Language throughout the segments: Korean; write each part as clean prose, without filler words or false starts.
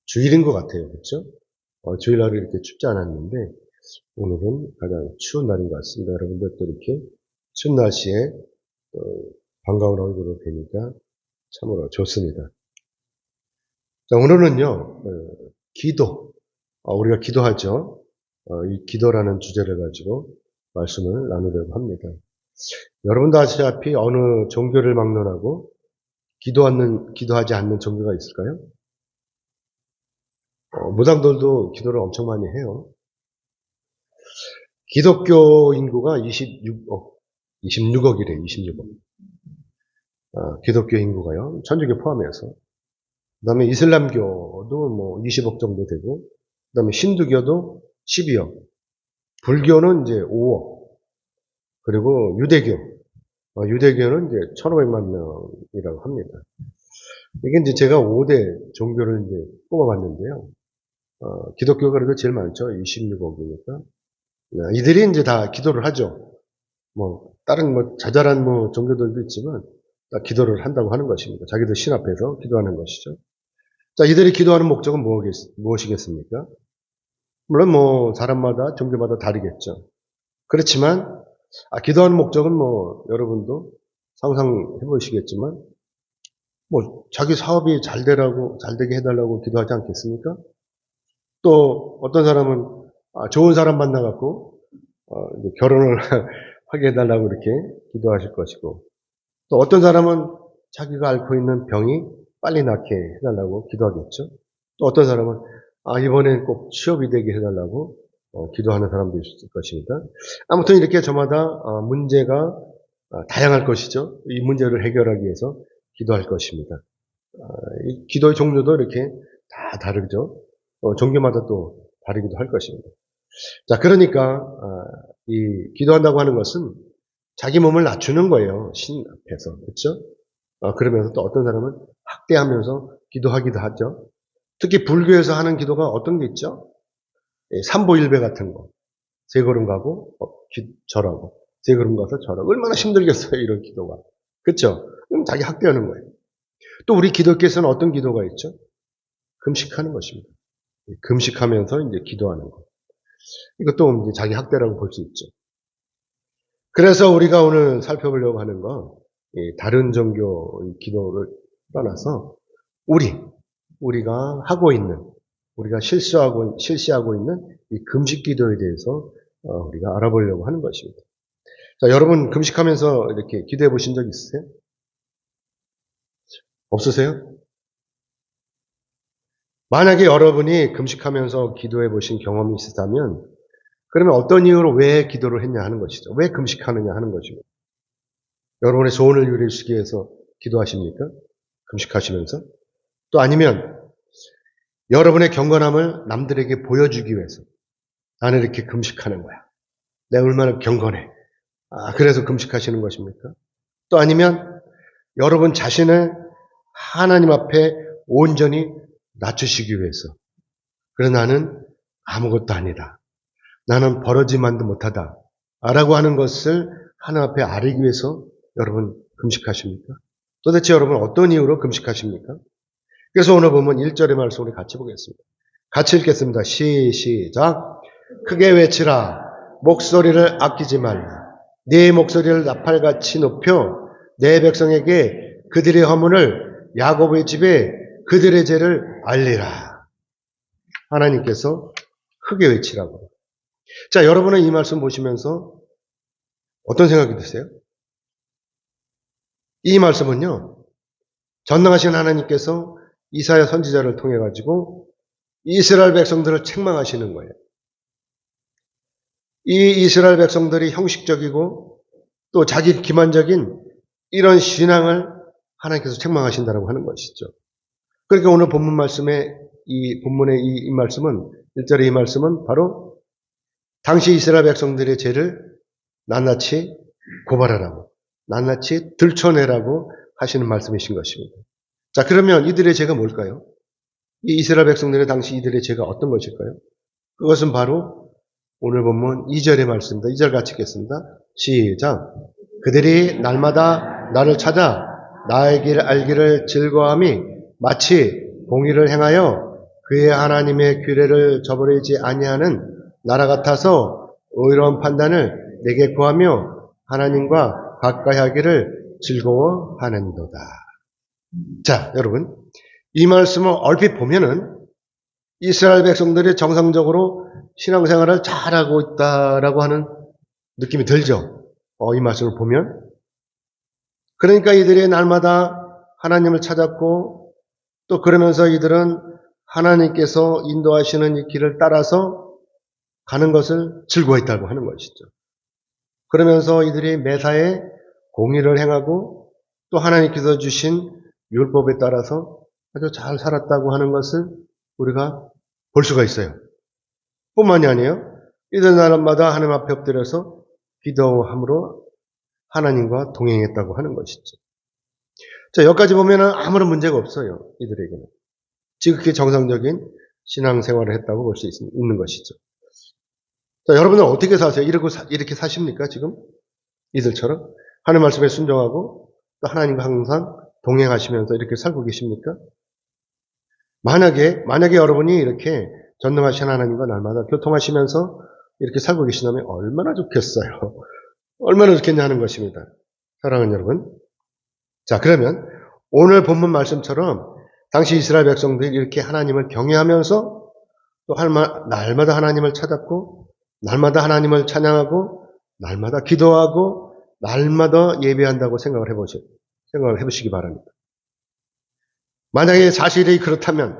주일인 것 같아요. 그렇죠? 주일날이 이렇게 춥지 않았는데 오늘은 가장 추운 날인 것 같습니다. 여러분들 또 이렇게 추운 날씨에 반가운 얼굴을 뵈니까 참으로 좋습니다. 자, 오늘은요, 기도. 우리가 기도하죠. 이 기도라는 주제를 가지고 말씀을 나누려고 합니다. 여러분도 아시다시피 어느 종교를 막론하고 기도하지 않는 종교가 있을까요? 무당들도 기도를 엄청 많이 해요. 기독교 인구가 26억이래요, 26억. 기독교 인구가요. 천주교 포함해서. 그 다음에 이슬람교도 뭐 20억 정도 되고, 그 다음에 힌두교도 12억. 불교는 이제 5억. 그리고 유대교는 이제 1,500만 명이라고 합니다. 이게 이제 제가 5대 종교를 이제 뽑아봤는데요. 기독교가 그래도 제일 많죠. 26억이니까. 이들이 이제 다 기도를 하죠. 다른 자잘한 종교들도 있지만, 다 기도를 한다고 하는 것입니다. 자기들 신 앞에서 기도하는 것이죠. 자, 이들이 기도하는 목적은 무엇이겠습니까? 물론 사람마다, 종교마다 다르겠죠. 그렇지만, 기도하는 목적은 여러분도 상상해 보시겠지만, 자기 사업이 잘 되게 해달라고 기도하지 않겠습니까? 또, 어떤 사람은, 좋은 사람 만나갖고, 결혼을 하게 해달라고 이렇게 기도하실 것이고, 또 어떤 사람은 자기가 앓고 있는 병이 빨리 낫게 해달라고 기도하겠죠. 또 어떤 사람은, 이번엔 꼭 취업이 되게 해달라고 기도하는 사람도 있을 것입니다. 아무튼 이렇게 저마다 문제가 다양할 것이죠. 이 문제를 해결하기 위해서 기도할 것입니다. 이 기도의 종류도 이렇게 다 다르죠. 종교마다 또 다르기도 할 것입니다. 자, 그러니까 이 기도한다고 하는 것은 자기 몸을 낮추는 거예요. 신 앞에서. 그렇죠? 그러면서 또 어떤 사람은 학대하면서 기도하기도 하죠. 특히 불교에서 하는 기도가 어떤 게 있죠? 삼보일배 같은 거. 세 걸음 가고 절하고 세 걸음 가서 절하고 얼마나 힘들겠어요. 이런 기도가. 그렇죠? 그럼 자기 학대하는 거예요. 또 우리 기독교에서는 어떤 기도가 있죠? 금식하는 것입니다. 금식하면서 이제 기도하는 거. 이것도 이제 자기 학대라고 볼 수 있죠. 그래서 우리가 오늘 살펴보려고 하는 건 다른 종교 기도를 떠나서 우리가 하고 있는, 우리가 실시하고 있는 이 금식 기도에 대해서 우리가 알아보려고 하는 것입니다. 자, 여러분 금식하면서 이렇게 기도해 보신 적 있으세요? 없으세요? 만약에 여러분이 금식하면서 기도해 보신 경험이 있으다면 그러면 어떤 이유로 왜 기도를 했냐 하는 것이죠. 왜 금식하느냐 하는 것이고. 여러분의 소원을 이루시기 위해서 기도하십니까? 금식하시면서? 또 아니면 여러분의 경건함을 남들에게 보여주기 위해서 나는 이렇게 금식하는 거야. 내가 얼마나 경건해. 그래서 금식하시는 것입니까? 또 아니면 여러분 자신을 하나님 앞에 온전히 낮추시기 위해서. 그래 나는 아무것도 아니다. 나는 버러지만도 못하다. 라고 하는 것을 하나님 앞에 아뢰기 위해서 여러분 금식하십니까? 도대체 여러분 어떤 이유로 금식하십니까? 그래서 오늘 보면 1절의 말씀을 같이 보겠습니다. 같이 읽겠습니다. 시작. 크게 외치라. 목소리를 아끼지 말라. 네 목소리를 나팔같이 높여 내 백성에게 그들의 허물을 야곱의 집에 그들의 죄를 알리라. 하나님께서 크게 외치라고. 자, 여러분은 이 말씀 보시면서 어떤 생각이 드세요? 이 말씀은요, 전능하신 하나님께서 이사야 선지자를 통해 가지고 이스라엘 백성들을 책망하시는 거예요. 이 이스라엘 백성들이 형식적이고 또 자기 기만적인 이런 신앙을 하나님께서 책망하신다고 하는 것이죠. 그러니까 오늘 본문 말씀에 본문의 이 말씀은 1절의 이 말씀은 바로 당시 이스라엘 백성들의 죄를 낱낱이 고발하라고, 낱낱이 들춰내라고 하시는 말씀이신 것입니다. 자, 그러면 이들의 죄가 뭘까요? 이 이스라엘 백성들의 당시 이들의 죄가 어떤 것일까요? 그것은 바로 오늘 본문 2절의 말씀입니다. 2절 같이 읽겠습니다. 시작. 그들이 날마다 나를 찾아 나의 길을 알기를 즐거워함이 마치 공의를 행하여 그의 하나님의 규례를 저버리지 아니하는 나라 같아서 의로운 판단을 내게 구하며 하나님과 가까이 하기를 즐거워하는도다. 자, 여러분, 이 말씀을 얼핏 보면은 이스라엘 백성들이 정상적으로 신앙생활을 잘하고 있다라고 하는 느낌이 들죠. 이 말씀을 보면. 그러니까 이들이 날마다 하나님을 찾았고 또 그러면서 이들은 하나님께서 인도하시는 이 길을 따라서 가는 것을 즐거워했다고 하는 것이죠. 그러면서 이들이 매사에 공의를 행하고 또 하나님께서 주신 율법에 따라서 아주 잘 살았다고 하는 것을 우리가 볼 수가 있어요. 뿐만이 아니에요. 이들 날마다 하나님 앞에 엎드려서 기도함으로 하나님과 동행했다고 하는 것이죠. 자, 여기까지 보면은 아무런 문제가 없어요. 이들에게는. 지극히 정상적인 신앙생활을 했다고 볼 수 있는 것이죠. 자, 여러분은 어떻게 사세요? 이렇게 사십니까, 지금? 이들처럼? 하나님 말씀에 순종하고 또 하나님과 항상 동행하시면서 이렇게 살고 계십니까? 만약에 여러분이 이렇게 전능하신 하나님과 날마다 교통하시면서 이렇게 살고 계신다면 얼마나 좋겠어요. 얼마나 좋겠냐 하는 것입니다. 사랑하는 여러분. 자, 그러면 오늘 본문 말씀처럼 당시 이스라엘 백성들이 이렇게 하나님을 경외하면서 또 날마다 하나님을 찾았고 날마다 하나님을 찬양하고 날마다 기도하고 날마다 예배한다고 생각을 해보시기 바랍니다. 만약에 사실이 그렇다면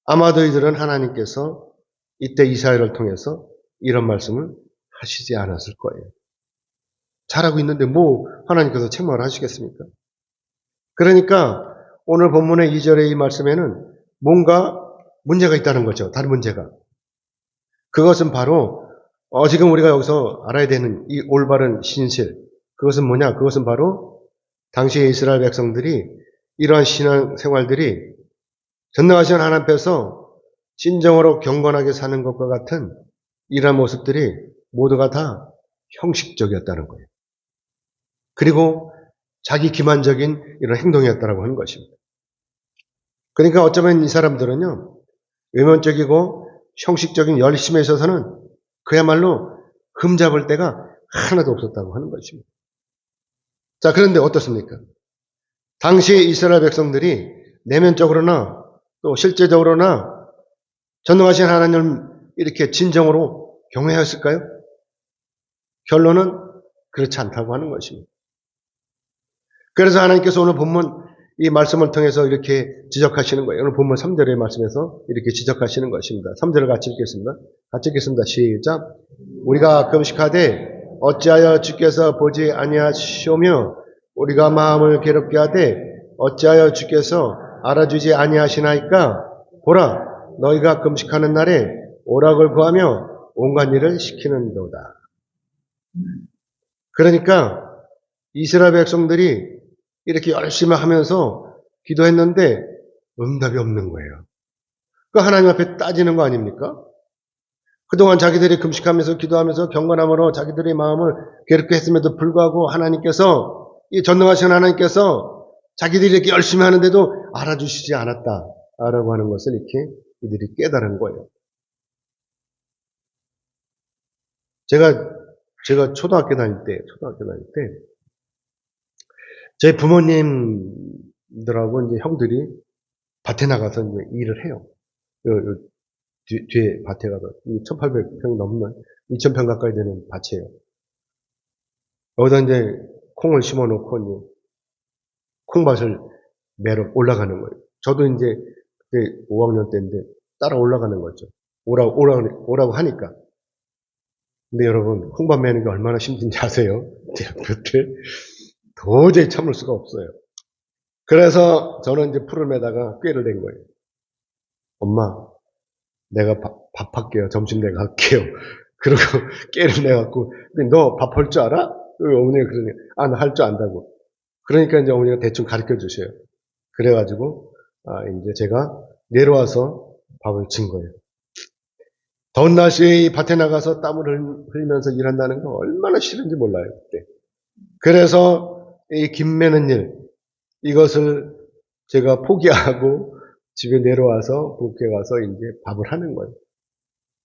아마도 이들은 하나님께서 이때 이사야를 통해서 이런 말씀을 하시지 않았을 거예요. 잘하고 있는데 뭐 하나님께서 책망을 하시겠습니까? 그러니까 오늘 본문의 2절의 이 말씀에는 뭔가 문제가 있다는 거죠. 다른 문제가. 그것은 바로 지금 우리가 여기서 알아야 되는 이 올바른 신실. 그것은 뭐냐? 그것은 바로 당시의 이스라엘 백성들이 이러한 신앙 생활들이 전능하신 하나님 앞에서 진정으로 경건하게 사는 것과 같은 이러한 모습들이 모두가 다 형식적이었다는 거예요. 그리고 자기 기만적인 이런 행동이었다고 하는 것입니다. 그러니까 어쩌면 이 사람들은요, 외면적이고 형식적인 열심에 있어서는 그야말로 흠잡을 데가 하나도 없었다고 하는 것입니다. 자, 그런데 어떻습니까? 당시 이스라엘 백성들이 내면적으로나 또 실제적으로나 전능하신 하나님을 이렇게 진정으로 경외했을까요? 결론은 그렇지 않다고 하는 것입니다. 그래서 하나님께서 오늘 본문 이 말씀을 통해서 이렇게 지적하시는 거예요. 오늘 본문 3절의 말씀에서 이렇게 지적하시는 것입니다. 3절을 같이 읽겠습니다. 같이 읽겠습니다. 시작. 우리가 금식하되 어찌하여 주께서 보지 아니하시오며 우리가 마음을 괴롭게 하되 어찌하여 주께서 알아주지 아니하시나이까? 보라, 너희가 금식하는 날에 오락을 구하며 온갖 일을 시키는도다. 그러니까 이스라엘 백성들이 이렇게 열심히 하면서 기도했는데 응답이 없는 거예요. 그 하나님 앞에 따지는 거 아닙니까? 그동안 자기들이 금식하면서 기도하면서 경건함으로 자기들의 마음을 괴롭게 했음에도 불구하고 하나님께서, 이 전능하신 하나님께서 자기들이 이렇게 열심히 하는데도 알아주시지 않았다라고 하는 것을 이렇게 이들이 깨달은 거예요. 제가 초등학교 다닐 때 제 부모님들하고 이제 형들이 밭에 나가서 이제 일을 해요. 뒤에 밭에 가서 1,800평 넘는 2,000평 가까이 되는 밭이에요. 여기다 이제 콩을 심어 놓고 이제 콩밭을 매러 올라가는 거예요. 저도 이제 그때 5학년 때인데 따라 올라가는 거죠. 오라고 하니까. 근데 여러분, 콩밭 매는 게 얼마나 힘든지 아세요? 대학교 때 도저히 참을 수가 없어요. 그래서 저는 이제 풀을 매다가 꾀를 낸 거예요. 엄마, 내가 밥 할게요. 점심 내가 할게요. 그리고 꾀를 내갖고, 너 밥 할 줄 알아? 어머니가 그러니, 나 할 줄 안다고. 그러니까 이제 어머니가 대충 가르쳐 주셔요. 그래가지고, 이제 제가 내려와서 밥을 진 거예요. 더운 날씨에 이 밭에 나가서 땀을 흘리면서 일한다는 거 얼마나 싫은지 몰라요, 그때. 그래서 이 김 매는 일, 이것을 제가 포기하고 집에 내려와서 부엌에 가서 이제 밥을 하는 거예요.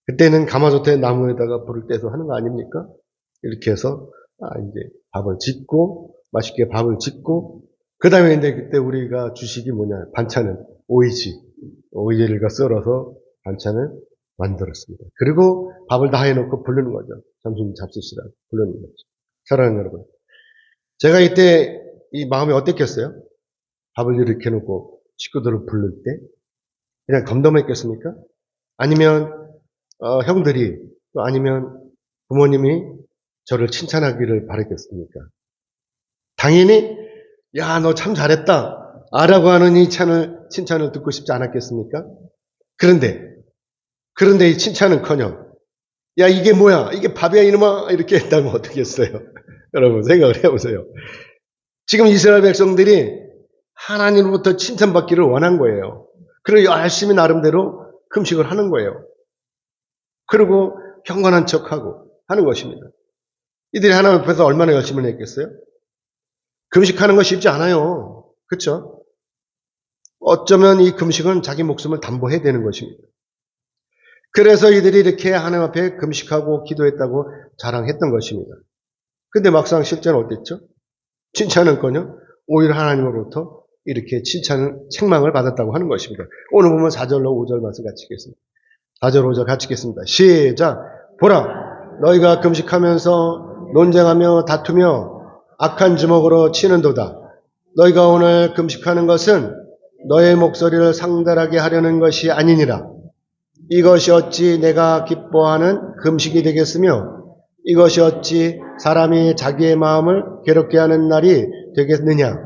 그때는 가마솥에 나무에다가 불을 떼서 하는 거 아닙니까? 이렇게 해서 이제 밥을 짓고 맛있게 밥을 짓고 그 다음에 이제 그때 우리가 주식이 뭐냐 반찬은 오이지를 썰어서 반찬을 만들었습니다. 그리고 밥을 다 해놓고 부르는 거죠. 점심 잡수시라 부르는 거죠. 사랑하는 여러분, 제가 이때 이 마음이 어땠겠어요? 밥을 이렇게 해놓고 식구들을 부를 때 그냥 덤덤했겠습니까? 아니면 형들이 또 아니면 부모님이 저를 칭찬하기를 바랬겠습니까? 당연히 야, 너 참 잘했다 라고 하는 이 칭찬을 듣고 싶지 않았겠습니까? 그런데 이 칭찬은커녕 야, 이게 뭐야, 이게 밥이야 이놈아, 이렇게 했다면 어떻게 했어요? 여러분 생각을 해보세요. 지금 이스라엘 백성들이 하나님으로부터 칭찬받기를 원한 거예요. 그리고 열심히 나름대로 금식을 하는 거예요. 그리고 경건한 척하고 하는 것입니다. 이들이 하나님 앞에서 얼마나 열심히 했겠어요? 금식하는 거 쉽지 않아요. 그렇죠? 어쩌면 이 금식은 자기 목숨을 담보해야 되는 것입니다. 그래서 이들이 이렇게 하나님 앞에 금식하고 기도했다고 자랑했던 것입니다. 근데 막상 실제는 어땠죠? 칭찬은커녕 오히려 하나님으로부터 이렇게 책망을 받았다고 하는 것입니다. 오늘 보면 4절로 5절 말씀 같이 읽겠습니다. 4절 5절 같이 읽겠습니다. 시작. 보라, 너희가 금식하면서 논쟁하며 다투며 악한 주먹으로 치는도다. 너희가 오늘 금식하는 것은 너의 목소리를 상달하게 하려는 것이 아니니라. 이것이 어찌 내가 기뻐하는 금식이 되겠으며 이것이 어찌 사람이 자기의 마음을 괴롭게 하는 날이 되겠느냐.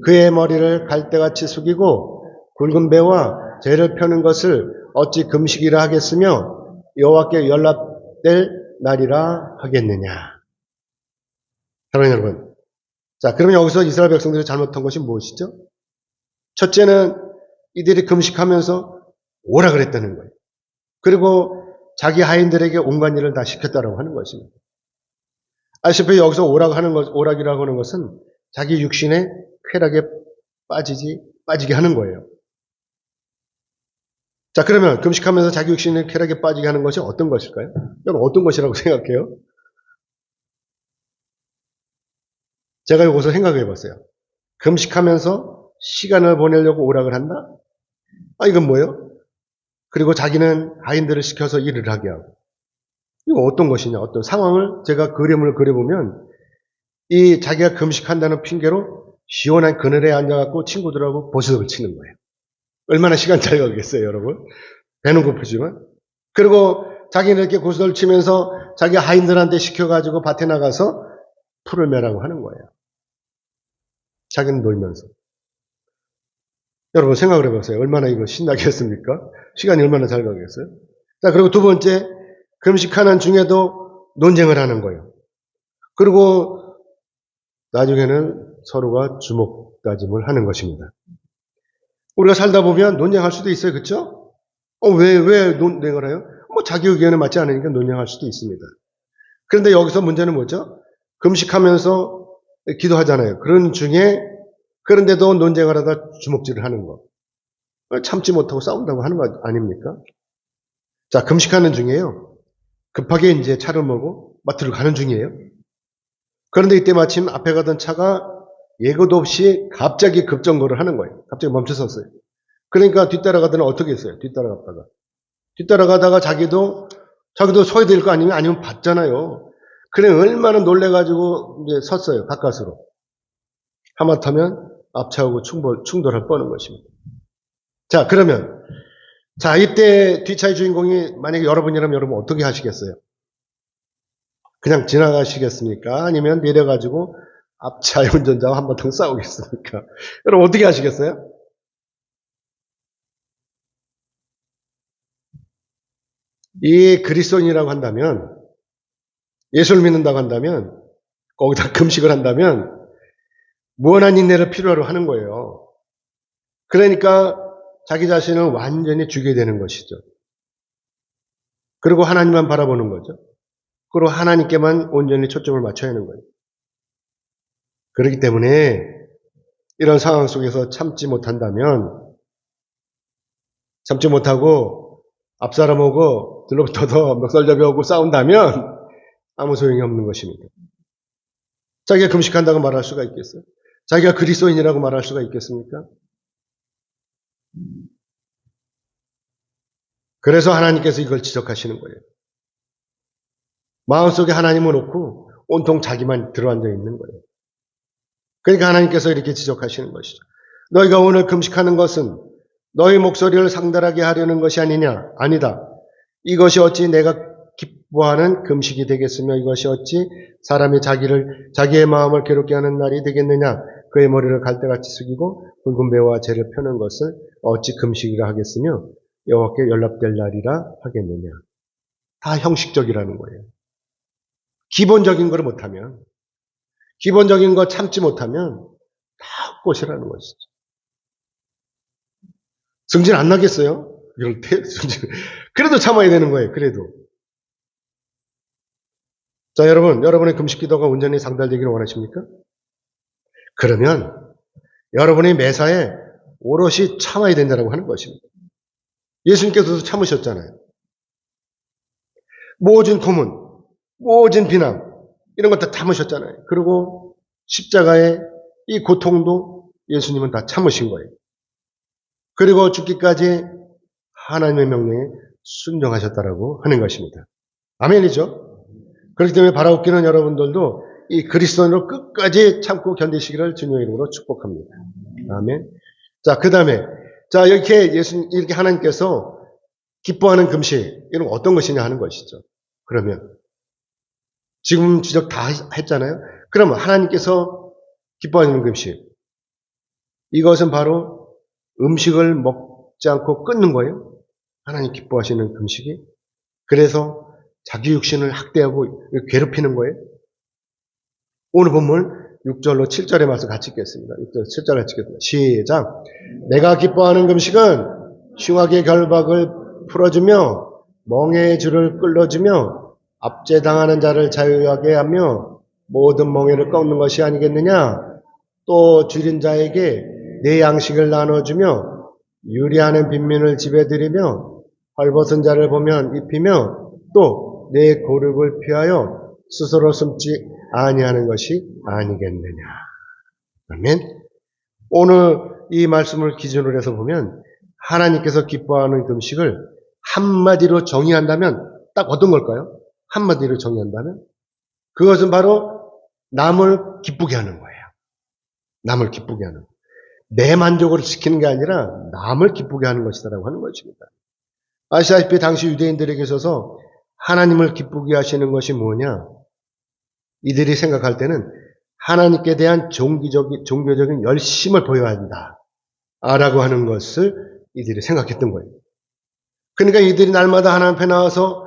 그의 머리를 갈대같이 숙이고 굵은 배와 죄를 펴는 것을 어찌 금식이라 하겠으며 여호와께 연락될 날이라 하겠느냐. 사랑하는 여러분, 자, 그러면 여기서 이스라엘 백성들이 잘못한 것이 무엇이죠? 첫째는 이들이 금식하면서 오라 그랬다는 거예요. 그리고 자기 하인들에게 온갖 일을 다 시켰다라고 하는 것입니다. 아시다시피 여기서 오락이라고 하는 것은 자기 육신의 쾌락에 빠지게 하는 거예요. 자, 그러면 금식하면서 자기 육신의 쾌락에 빠지게 하는 것이 어떤 것일까요? 여러분 어떤 것이라고 생각해요? 제가 여기서 생각해 봤어요. 금식하면서 시간을 보내려고 오락을 한다? 이건 뭐예요? 그리고 자기는 하인들을 시켜서 일을 하게 하고. 이거 어떤 것이냐? 어떤 상황을 제가 그림을 그려보면 이 자기가 금식한다는 핑계로 시원한 그늘에 앉아갖고 친구들하고 보석을 치는 거예요. 얼마나 시간 잘 가겠어요, 여러분? 배는 고프지만. 그리고 자기는 이렇게 고수를 치면서 자기 하인들한테 시켜가지고 밭에 나가서 풀을 매라고 하는 거예요. 자기는 놀면서. 여러분 생각을 해보세요. 얼마나 이거 신나겠습니까? 시간이 얼마나 잘 가겠어요? 자, 그리고 두 번째, 금식하는 중에도 논쟁을 하는 거예요. 그리고 나중에는 서로가 주먹다짐을 하는 것입니다. 우리가 살다 보면 논쟁할 수도 있어요. 그렇죠? 왜 논쟁을 해요? 자기 의견에 맞지 않으니까 논쟁할 수도 있습니다. 그런데 여기서 문제는 뭐죠? 금식하면서 기도하잖아요. 그런데도 논쟁을 하다 주먹질을 하는 거. 참지 못하고 싸운다고 하는 거 아닙니까? 자, 금식하는 중이에요. 급하게 이제 차를 몰고 마트를 가는 중이에요. 그런데 이때 마침 앞에 가던 차가 예고도 없이 갑자기 급정거를 하는 거예요. 갑자기 멈춰섰어요. 그러니까 뒤따라가더니 어떻게 했어요? 뒤따라가다가 자기도 서야 될 거 아니면 봤잖아요. 그래 얼마나 놀래가지고 이제 섰어요. 가까스로. 하마터면 앞차하고 충돌할 뻔한 것입니다. 자, 그러면 이때 뒷차의 주인공이 만약에 여러분이라면 여러분 어떻게 하시겠어요? 그냥 지나가시겠습니까? 아니면 내려가지고 앞차의 운전자와 한바탕 싸우겠습니까? 여러분 어떻게 하시겠어요? 이 그리스도인이라고 한다면, 예수를 믿는다고 한다면, 거기다 금식을 한다면 무한한 인내를 필요로 하는 거예요. 그러니까 자기 자신을 완전히 죽여야 되는 것이죠. 그리고 하나님만 바라보는 거죠. 그리고 하나님께만 온전히 초점을 맞춰야 하는 거예요. 그렇기 때문에 이런 상황 속에서 참지 못한다면 참지 못하고 앞사람하고 들러붙어서 멱살잡이하고 싸운다면 아무 소용이 없는 것입니다. 자기가 금식한다고 말할 수가 있겠어요? 자기가 그리스도인이라고 말할 수가 있겠습니까? 그래서 하나님께서 이걸 지적하시는 거예요. 마음속에 하나님을 놓고 온통 자기만 들어앉아 있는 거예요. 그러니까 하나님께서 이렇게 지적하시는 것이죠. 너희가 오늘 금식하는 것은 너희 목소리를 상달하게 하려는 것이 아니냐? 아니다. 이것이 어찌 내가 기뻐하는 금식이 되겠으며 이것이 어찌 사람이 자기의 마음을 괴롭게 하는 날이 되겠느냐? 그의 머리를 갈대같이 숙이고 굵은 배와 재를 펴는 것을 어찌 금식이라 하겠으며 여호와께 연락될 날이라 하겠느냐? 다 형식적이라는 거예요. 기본적인 걸 못하면, 기본적인 거 참지 못하면 다 헛것이라는 것이죠. 승진 안 나겠어요? 이럴 때 승진. 그래도 참아야 되는 거예요. 그래도. 자, 여러분의 금식 기도가 온전히 상달되기를 원하십니까? 그러면 여러분이 매사에 오롯이 참아야 된다고 하는 것입니다. 예수님께서도 참으셨잖아요. 모진 고문, 모진 비난 이런 것 다 참으셨잖아요. 그리고 십자가의 이 고통도 예수님은 다 참으신 거예요. 그리고 죽기까지 하나님의 명령에 순종하셨다라고 하는 것입니다. 아멘이죠? 그렇기 때문에 바라옵기는 여러분들도 이 그리스도인으로 끝까지 참고 견디시기를 주님의 이름으로 축복합니다. 아멘. 자, 그 다음에 자, 이렇게 하나님께서 기뻐하는 금식 이런 어떤 것이냐 하는 것이죠. 그러면 지금 지적 다 했잖아요. 그러면 하나님께서 기뻐하는 금식 이것은 바로 음식을 먹지 않고 끊는 거예요. 하나님 기뻐하시는 금식이. 그래서 자기 육신을 학대하고 괴롭히는 거예요. 오늘 본문 6절로 7절의 말씀 같이 읽겠습니다. 6절, 7절 같이 읽겠습니다. 시작. 내가 기뻐하는 금식은 흉악의 결박을 풀어주며 멍에의 줄을 끌어주며 압제당하는 자를 자유하게 하며 모든 멍에를 꺾는 것이 아니겠느냐. 또 줄인 자에게 내 양식을 나눠주며 유리하는 빈민을 집에 들이며 헐벗은 자를 보면 입히며 또 내 고륙을 피하여 스스로 숨지 아니하는 것이 아니겠느냐. 아멘. 오늘 이 말씀을 기준으로 해서 보면 하나님께서 기뻐하는 금식을 한마디로 정의한다면 딱 어떤 걸까요? 한마디로 정의한다면 그것은 바로 남을 기쁘게 하는 거예요. 남을 기쁘게 하는 거예요. 내 만족을 지키는 게 아니라 남을 기쁘게 하는 것이다라고 하는 것입니다. 아시다시피 당시 유대인들에게 있어서 하나님을 기쁘게 하시는 것이 뭐냐? 이들이 생각할 때는 하나님께 대한 종교적인 열심을 보여야 한다. 라고 하는 것을 이들이 생각했던 거예요. 그러니까 이들이 날마다 하나님 앞에 나와서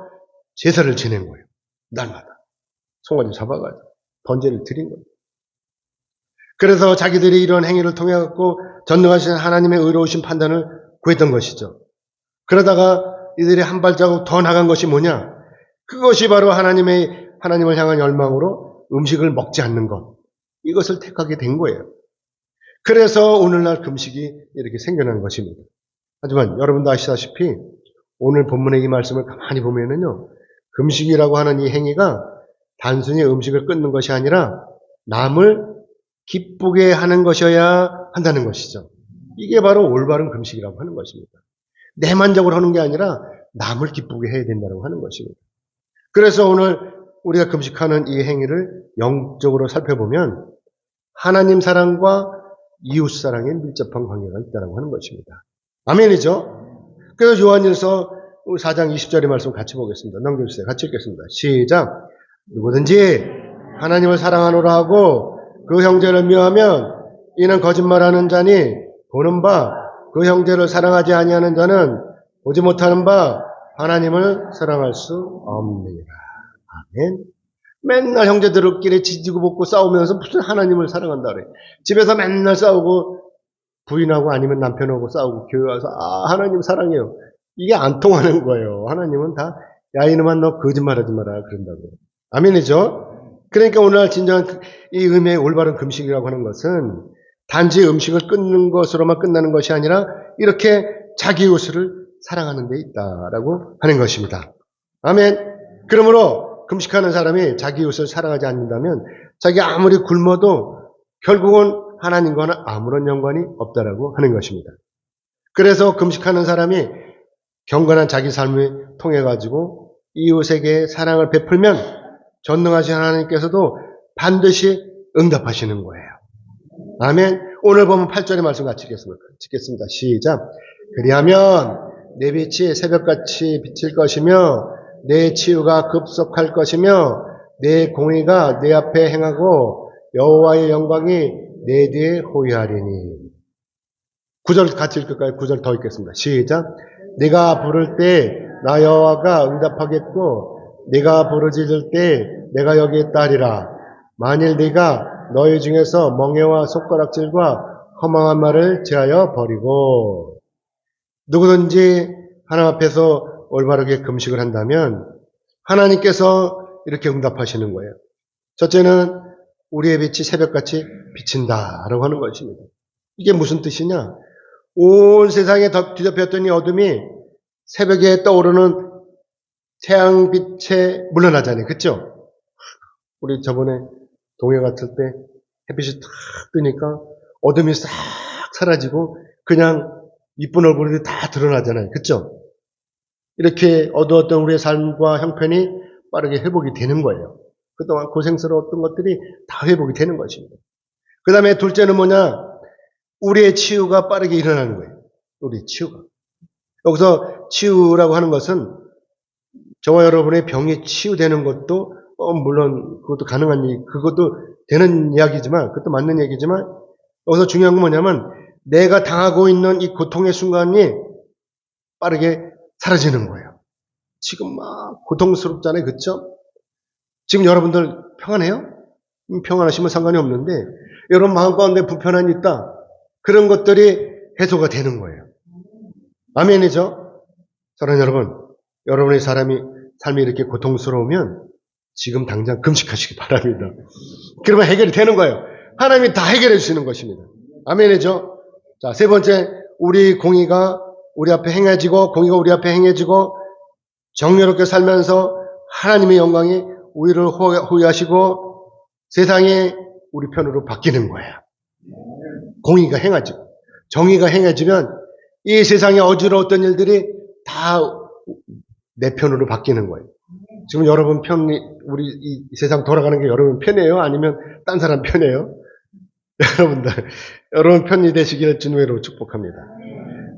제사를 지낸 거예요. 날마다. 송아지 잡아가지고 번제를 드린 거예요. 그래서 자기들이 이런 행위를 통해 갖고 전능하신 하나님의 의로우신 판단을 구했던 것이죠. 그러다가 이들이 한 발자국 더 나간 것이 뭐냐? 그것이 바로 하나님을 향한 열망으로 음식을 먹지 않는 것. 이것을 택하게 된 거예요. 그래서 오늘날 금식이 이렇게 생겨난 것입니다. 하지만 여러분도 아시다시피 오늘 본문의 이 말씀을 가만히 보면은요, 금식이라고 하는 이 행위가 단순히 음식을 끊는 것이 아니라 남을 기쁘게 하는 것이어야 한다는 것이죠. 이게 바로 올바른 금식이라고 하는 것입니다. 내 만족을 하는 게 아니라 남을 기쁘게 해야 된다고 하는 것입니다. 그래서 오늘 우리가 금식하는 이 행위를 영적으로 살펴보면 하나님 사랑과 이웃 사랑에 밀접한 관계가 있다고 하는 것입니다. 아멘이죠? 그래서 요한일서 4장 20절의 말씀 같이 보겠습니다. 넘겨주세요. 같이 읽겠습니다. 시작. 누구든지 하나님을 사랑하노라 하고 그 형제를 미워하면 이는 거짓말하는 자니 보는 바 그 형제를 사랑하지 아니하는 자는 보지 못하는 바 하나님을 사랑할 수 없느니라. 아멘. 맨날 형제들끼리 지지고 볶고 싸우면서 무슨 하나님을 사랑한다 그래. 집에서 맨날 싸우고 부인하고 아니면 남편하고 싸우고 교회 와서 하나님 사랑해요. 이게 안 통하는 거예요. 하나님은 다 야 이놈아 너 거짓말하지 마라 그런다고. 아멘이죠? 그러니까 오늘날 진정한 이 의미의 올바른 금식이라고 하는 것은 단지 음식을 끊는 것으로만 끝나는 것이 아니라 이렇게 자기 이웃을 사랑하는 데 있다라고 하는 것입니다. 아멘. 그러므로 금식하는 사람이 자기 이웃을 사랑하지 않는다면 자기 아무리 굶어도 결국은 하나님과는 아무런 연관이 없다라고 하는 것입니다. 그래서 금식하는 사람이 경건한 자기 삶을 통해 가지고 이웃에게 사랑을 베풀면 전능하신 하나님께서도 반드시 응답하시는 거예요. 아멘. 오늘 보면 8절의 말씀 같이 읽겠습니다. 시작. 그리하면 내 빛이 새벽같이 비칠 것이며 내 치유가 급속할 것이며 내 공의가 내 앞에 행하고 여호와의 영광이 내 뒤에 호위하리니. 9절 같이 읽을까요? 9절 더 읽겠습니다. 시작. 네가 부를 때 나 여호와가 응답하겠고 네가 부르짖을 때 내가 여기 있다 하리라. 만일 네가 너희 중에서 멍에와 손가락질과 허망한 말을 제하여 버리고. 누구든지 하나님 앞에서 올바르게 금식을 한다면 하나님께서 이렇게 응답하시는 거예요. 첫째는 우리의 빛이 새벽같이 비친다라고 하는 것입니다. 이게 무슨 뜻이냐? 온 세상에 뒤덮였던 이 어둠이 새벽에 떠오르는 태양빛에 물러나잖아요. 그렇죠? 우리 저번에 동해 갔을 때 햇빛이 탁 뜨니까 어둠이 싹 사라지고 그냥 이쁜 얼굴이 다 드러나잖아요. 그렇죠? 이렇게 어두웠던 우리의 삶과 형편이 빠르게 회복이 되는 거예요. 그동안 고생스러웠던 것들이 다 회복이 되는 것입니다. 그 다음에 둘째는 뭐냐? 우리의 치유가 빠르게 일어나는 거예요. 우리의 치유가. 여기서 치유라고 하는 것은 저와 여러분의 병이 치유되는 것도 물론 그것도 가능한 얘기, 그것도 되는 이야기지만 그것도 맞는 얘기지만 여기서 중요한 건 뭐냐면 내가 당하고 있는 이 고통의 순간이 빠르게 사라지는 거예요. 지금 막 고통스럽잖아요. 그렇죠? 지금 여러분들 평안해요? 평안하시면 상관이 없는데 여러분 마음 가운데 불편함이 있다. 그런 것들이 해소가 되는 거예요. 아멘이죠? 사랑하는 여러분, 여러분의 삶이 이렇게 고통스러우면 지금 당장 금식하시기 바랍니다. 그러면 해결이 되는 거예요. 하나님이 다 해결해 주시는 것입니다. 아멘이죠? 자, 세 번째, 우리 공의가 우리 앞에 행해지고 공의가 우리 앞에 행해지고 정의롭게 살면서 하나님의 영광이 우리를 호위하시고 세상이 우리 편으로 바뀌는 거예요. 공의가 행하지고 정의가 행해지면 이 세상에 어지러웠던 일들이 다 내 편으로 바뀌는 거예요. 지금 여러분 편이 우리 이 세상 돌아가는 게 여러분 편이에요? 아니면 딴 사람 편이에요? 여러분 편이 되시기를 주님으로 축복합니다.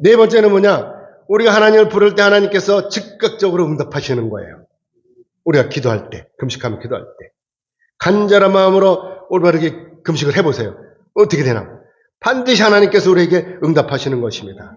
네 번째는 뭐냐? 우리가 하나님을 부를 때 하나님께서 즉각적으로 응답하시는 거예요. 우리가 기도할 때, 금식하면 기도할 때. 간절한 마음으로 올바르게 금식을 해보세요. 어떻게 되나? 반드시 하나님께서 우리에게 응답하시는 것입니다.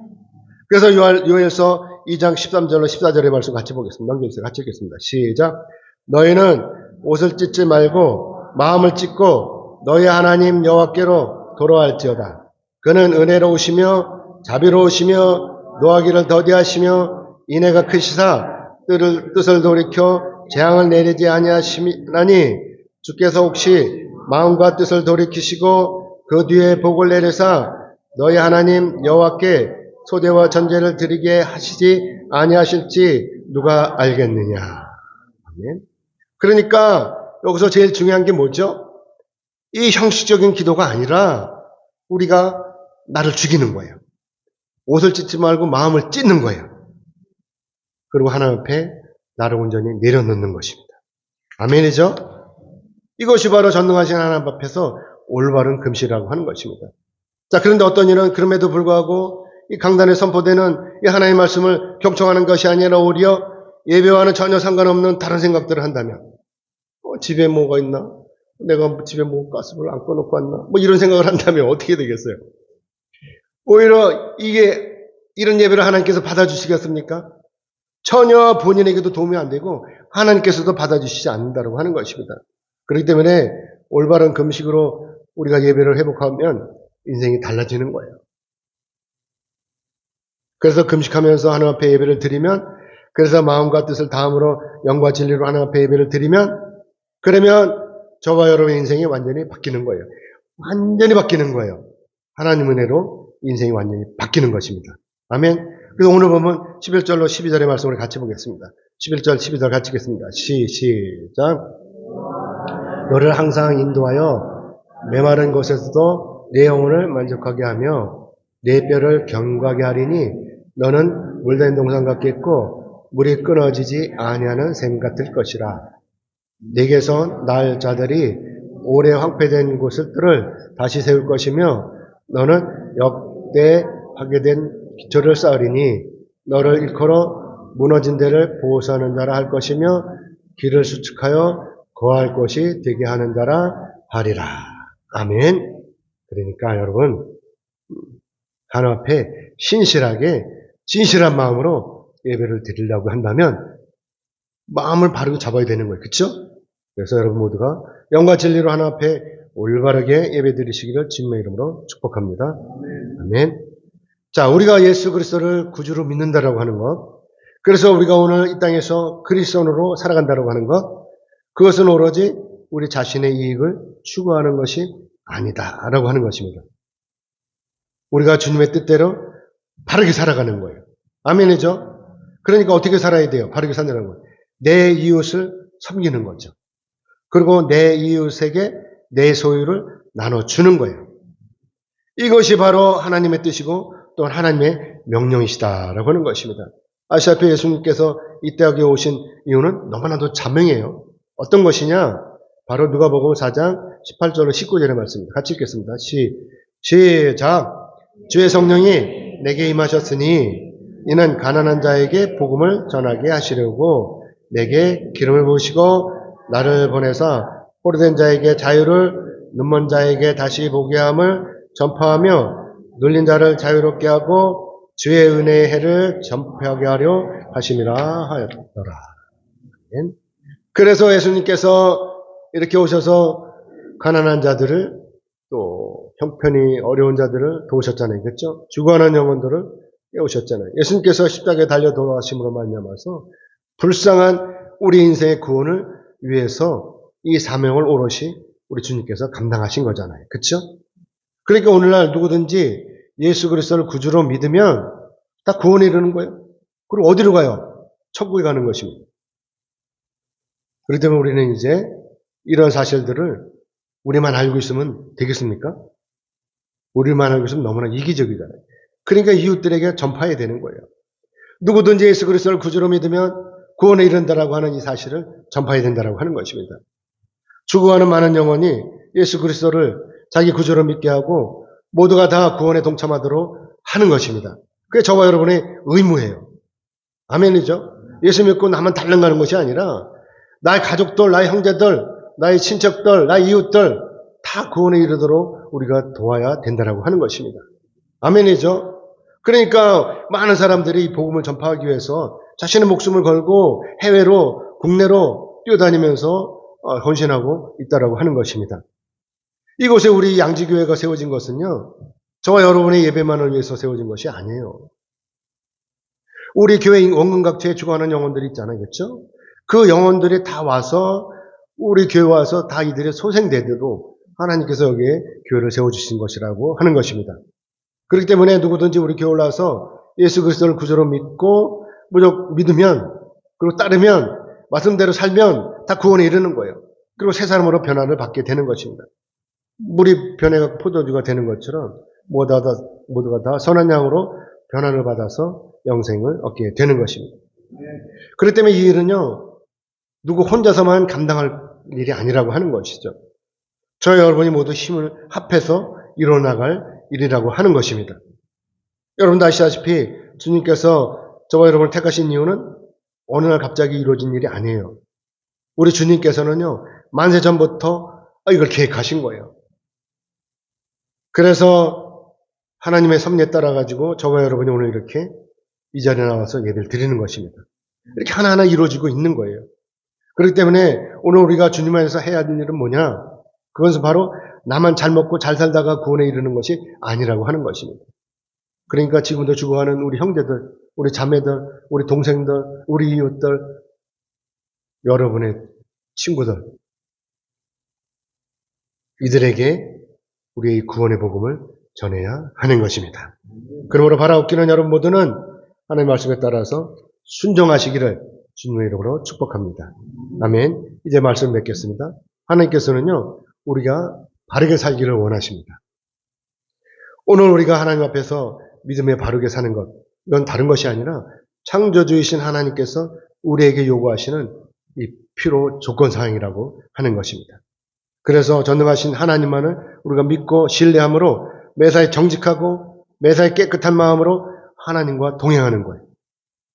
그래서 요엘서 2장 13절로 14절의 말씀 같이 보겠습니다. 넘겨주세요. 같이 읽겠습니다. 시작. 너희는 옷을 찢지 말고 마음을 찢고 너희 하나님 여호와께로 돌아갈지어다. 그는 은혜로우시며 자비로우시며 노하기를 더디하시며 인애가 크시사 뜻을 돌이켜 재앙을 내리지 아니하시나니 주께서 혹시 마음과 뜻을 돌이키시고 그 뒤에 복을 내리사 너희 하나님 여호와께 소대와 전제를 드리게 하시지 아니하실지 누가 알겠느냐. 아멘. 그러니까 여기서 제일 중요한 게 뭐죠? 이 형식적인 기도가 아니라 우리가 나를 죽이는 거예요. 옷을 찢지 말고 마음을 찢는 거예요. 그리고 하나님 앞에 나를 온전히 내려놓는 것입니다. 아멘이죠? 이것이 바로 전능하신 하나님 앞에서 올바른 금식이라고 하는 것입니다. 자, 그런데 어떤 이는 그럼에도 불구하고 이 강단에 선포되는 이 하나님의 말씀을 경청하는 것이 아니라 오히려 예배와는 전혀 상관없는 다른 생각들을 한다면 집에 뭐가 있나? 내가 집에 뭐 가스불을 안 꺼놓고 왔나? 이런 생각을 한다면 어떻게 되겠어요? 오히려 이런 예배를 하나님께서 받아주시겠습니까? 전혀 본인에게도 도움이 안 되고 하나님께서도 받아주시지 않는다고 하는 것입니다. 그렇기 때문에 올바른 금식으로 우리가 예배를 회복하면 인생이 달라지는 거예요. 그래서 금식하면서 하나님 앞에 예배를 드리면, 그래서 마음과 뜻을 다함으로 영과 진리로 하나님 앞에 예배를 드리면, 그러면 저와 여러분의 인생이 완전히 바뀌는 거예요. 완전히 바뀌는 거예요. 하나님 은혜로 인생이 완전히 바뀌는 것입니다. 아멘. 그래서 오늘 보면 11절로 12절의 말씀을 같이 보겠습니다. 11절, 12절 같이 읽겠습니다. 시작. 너를 항상 인도하여 메마른 곳에서도 내 영혼을 만족하게 하며 내 뼈를 견고하게 하리니 너는 물된 동산 같겠고 물이 끊어지지 아니하는 샘 같을 것이라. 내게서 날 자들이 오래 황폐된 곳들을 다시 세울 것이며 너는 역대 파괴된 기초를 쌓으리니 너를 일컬어 무너진 데를 보호하는 자라 할 것이며 길을 수축하여 거할 곳이 되게 하는 자라 하리라. 아멘. 그러니까 여러분 하나님 앞에 신실하게 진실한 마음으로 예배를 드리려고 한다면 마음을 바르게 잡아야 되는 거예요. 그렇죠? 그래서 여러분 모두가 영과 진리로 하나님 앞에 올바르게 예배 드리시기를 주님의 이름으로 축복합니다. 아멘. 자, 우리가 예수 그리스도를 구주로 믿는다라고 하는 것, 그래서 우리가 오늘 이 땅에서 그리스도인으로 살아간다라고 하는 것, 그것은 오로지 우리 자신의 이익을 추구하는 것이 아니다라고 하는 것입니다. 우리가 주님의 뜻대로 바르게 살아가는 거예요. 아멘이죠? 그러니까 어떻게 살아야 돼요? 바르게 살아가는 거예요. 내 이웃을 섬기는 거죠. 그리고 내 이웃에게 내 소유를 나눠주는 거예요. 이것이 바로 하나님의 뜻이고 또한 하나님의 명령이시다라고 하는 것입니다. 아시다시피 예수님께서 이 땅에 오신 이유는 너무나도 자명해요. 어떤 것이냐? 바로 누가복음 4장 18절로 19절의 말씀입니다. 같이 읽겠습니다. 시작. 주의 성령이 내게 임하셨으니 이는 가난한 자에게 복음을 전하게 하시려고 내게 기름을 부으시고 나를 보내사 포로된 자에게 자유를, 눈먼 자에게 다시 보게 함을 전파하며 눌린 자를 자유롭게 하고 주의 은혜의 해를 전파하게 하려 하심이라 하였더라. 그래서 예수님께서 이렇게 오셔서 가난한 자들을 또 형편이 어려운 자들을 도우셨잖아요. 그렇죠? 죽어가는 영혼들을 깨우셨잖아요. 예수님께서 십자가에 달려 돌아가심으로 말미암아서 불쌍한 우리 인생의 구원을 위해서 이 사명을 오롯이 우리 주님께서 감당하신 거잖아요. 그렇죠? 그러니까 오늘날 누구든지 예수 그리스도를 구주로 믿으면 다 구원에 이르는 거예요. 그리고 어디로 가요? 천국에 가는 것입니다. 그렇기 때문에 우리는 이제 이런 사실들을 우리만 알고 있으면 되겠습니까? 우리만 알고 있으면 너무나 이기적이잖아요. 그러니까 이웃들에게 전파해야 되는 거예요. 누구든지 예수 그리스도를 구주로 믿으면 구원에 이른다라고 하는 이 사실을 전파해야 된다라고 하는 것입니다. 죽어가는 많은 영혼이 예수 그리스도를 자기 구주로 믿게 하고 모두가 다 구원에 동참하도록 하는 것입니다. 그게 저와 여러분의 의무예요. 아멘이죠? 예수 믿고 나만 달랑가는 것이 아니라 나의 가족들, 나의 형제들, 나의 친척들, 나의 이웃들 다 구원에 이르도록 우리가 도와야 된다라고 하는 것입니다. 아멘이죠? 그러니까 많은 사람들이 이 복음을 전파하기 위해서 자신의 목숨을 걸고 해외로, 국내로 뛰어다니면서 헌신하고 있다라고 하는 것입니다. 이곳에 우리 양지교회가 세워진 것은요, 저와 여러분의 예배만을 위해서 세워진 것이 아니에요. 우리 교회 원근각처에 죽어가는 영혼들이 있잖아요. 그렇죠? 그 영혼들이 다 와서 우리 교회 와서 다 이들의 소생되도록 하나님께서 여기에 교회를 세워주신 것이라고 하는 것입니다. 그렇기 때문에 누구든지 우리 교회 올라와서 예수 그리스도를 구주로 믿고 무조건 믿으면 그리고 따르면 말씀대로 살면 다 구원에 이르는 거예요. 그리고 새 사람으로 변화를 받게 되는 것입니다. 물이 변해가 포도주가 되는 것처럼 모두가 다 선한 양으로 변화를 받아서 영생을 얻게 되는 것입니다. 그렇기 때문에 이 일은요, 누구 혼자서만 감당할 일이 아니라고 하는 것이죠. 저희 여러분이 모두 힘을 합해서 이뤄나갈 일이라고 하는 것입니다. 여러분도 아시다시피 주님께서 저와 여러분을 택하신 이유는 어느 날 갑자기 이루어진 일이 아니에요. 우리 주님께서는요, 만세 전부터 이걸 계획하신 거예요. 그래서 하나님의 섭리에 따라가지고 저와 여러분이 오늘 이렇게 이 자리에 나와서 예배를 드리는 것입니다. 이렇게 하나하나 이루어지고 있는 거예요. 그렇기 때문에 오늘 우리가 주님 안에서 해야 할 일은 뭐냐? 그것은 바로 나만 잘 먹고 잘 살다가 구원에 이르는 것이 아니라고 하는 것입니다. 그러니까 지금도 죽어가는 우리 형제들, 우리 자매들, 우리 동생들, 우리 이웃들, 여러분의 친구들, 이들에게 우리의 구원의 복음을 전해야 하는 것입니다. 그러므로 바라옵기는 여러분 모두는 하나님 말씀에 따라서 순종하시기를 주님의 이름으로 축복합니다. 아멘. 이제 말씀 맺겠습니다. 하나님께서는요, 우리가 바르게 살기를 원하십니다. 오늘 우리가 하나님 앞에서 믿음에 바르게 사는 것, 이건 다른 것이 아니라 창조주이신 하나님께서 우리에게 요구하시는 이 필요 조건 사항이라고 하는 것입니다. 그래서 전능하신 하나님만을 우리가 믿고 신뢰함으로 매사에 정직하고 매사에 깨끗한 마음으로 하나님과 동행하는 거예요.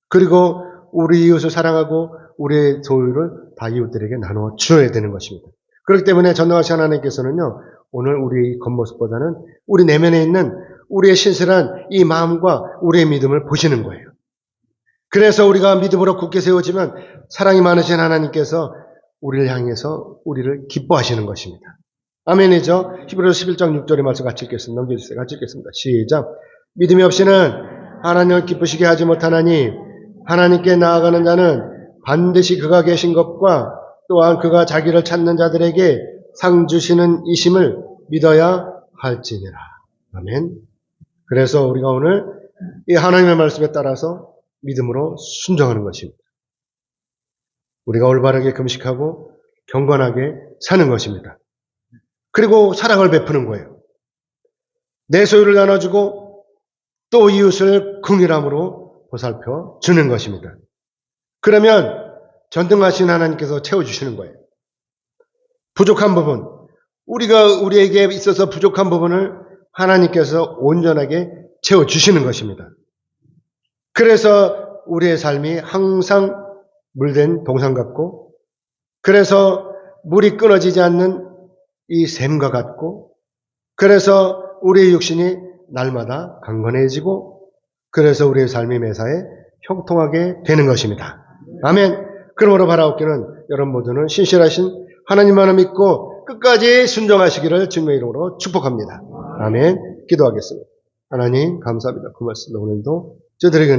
그리고 우리 이웃을 사랑하고 우리의 소유를 다 이웃들에게 나누어 주어야 되는 것입니다. 그렇기 때문에 전능하신 하나님께서는요, 오늘 우리의 겉모습보다는 우리 내면에 있는 우리의 신실한 이 마음과 우리의 믿음을 보시는 거예요. 그래서 우리가 믿음으로 굳게 세워지면 사랑이 많으신 하나님께서 우리를 향해서 우리를 기뻐하시는 것입니다. 아멘이죠? 히브리서 11장 6절의 말씀 같이 읽겠습니다. 넘겨주세요. 같이 읽겠습니다. 시작. 믿음이 없이는 하나님을 기쁘시게 하지 못하나니 하나님께 나아가는 자는 반드시 그가 계신 것과 또한 그가 자기를 찾는 자들에게 상 주시는 이심을 믿어야 할지니라. 아멘. 그래서 우리가 오늘 이 하나님의 말씀에 따라서 믿음으로 순종하는 것입니다. 우리가 올바르게 금식하고 경건하게 사는 것입니다. 그리고 사랑을 베푸는 거예요. 내 소유를 나눠주고 또 이웃을 긍휼함으로 보살펴 주는 것입니다. 그러면 전능하신 하나님께서 채워주시는 거예요. 부족한 부분, 우리에게 있어서 부족한 부분을 하나님께서 온전하게 채워주시는 것입니다. 그래서 우리의 삶이 항상 물된 동산 같고, 그래서 물이 끊어지지 않는 이 샘과 같고, 그래서 우리의 육신이 날마다 강건해지고, 그래서 우리의 삶이 매사에 형통하게 되는 것입니다. 아멘. 그러므로 바라옵기는 여러분 모두는 신실하신 하나님만을 믿고 끝까지 순종하시기를 주님의 이름으로 축복합니다. 아멘. 기도하겠습니다. 하나님 감사합니다. 그 말씀 오늘도 저들에게